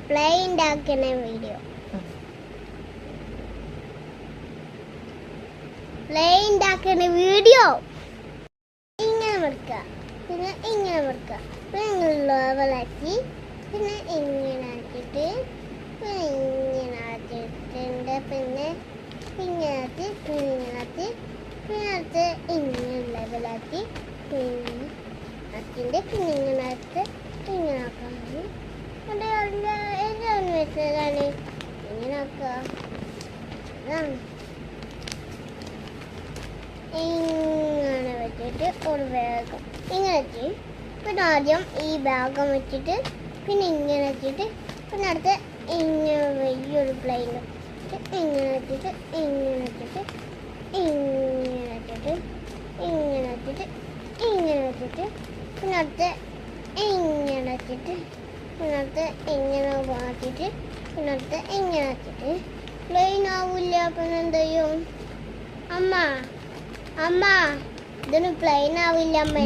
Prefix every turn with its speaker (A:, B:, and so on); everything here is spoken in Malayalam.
A: പ്ലേ ഉണ്ടാക്കുന്ന വീഡിയോ ഇങ്ങനെ മുറിക്കുക പിന്നെ ഇങ്ങനെ മുറിക്കുക പിന്നെ ലെവലാക്കി പിന്നെ ഇങ്ങനെ ആക്കിയിട്ട് പിന്നെ ഇങ്ങനെ ആക്കിയിട്ടുണ്ട് പിന്നെ ഇങ്ങനത്തെ പിന്നെ ഇങ്ങനത്തെ പിന്നെ അടുത്ത് ഇങ്ങനെ ലെവലാക്കി പിന്നെ ആക്കിൻ്റെ പിന്നെ ഇങ്ങനെ അടുത്ത് ഇങ്ങനെ ആക്കാൻ എന്താണെന്ന് വെച്ചതാണ് ഇങ്ങനെ ആക്കുക ഇങ്ങനെ വെച്ചിട്ട് ഒരു ബാഗം ഇങ്ങനെ വെച്ച് പിന്നെ ആദ്യം ഈ ബാഗം വെച്ചിട്ട് പിന്നെ ഇങ്ങനെ വെച്ചിട്ട് പിന്നെ അടുത്ത് ഇങ്ങനെ വലിയൊരു പ്ലെയിൻ ഇങ്ങനെ വെച്ചിട്ട് ഇങ്ങനെ വെച്ചിട്ട് ഇങ്ങനെ വെച്ചിട്ട് ഇങ്ങനെ വെച്ചിട്ട് ഇങ്ങനെ വെച്ചിട്ട് പിന്നെ അടുത്ത് ഇങ്ങനെ വെച്ചിട്ട് പിന്നെ അടുത്ത് ഇങ്ങനെ മാറ്റിയിട്ട് പിന്നെ അടുത്ത് ഇങ്ങനെ വെച്ചിട്ട് പ്ലെയിൻ ആവില്ല പിന്നെ എന്ത് ചെയ്യും അമ്മ ഇതൊന്നും പ്ലെയിൻ ആവില്ല അമ്മേ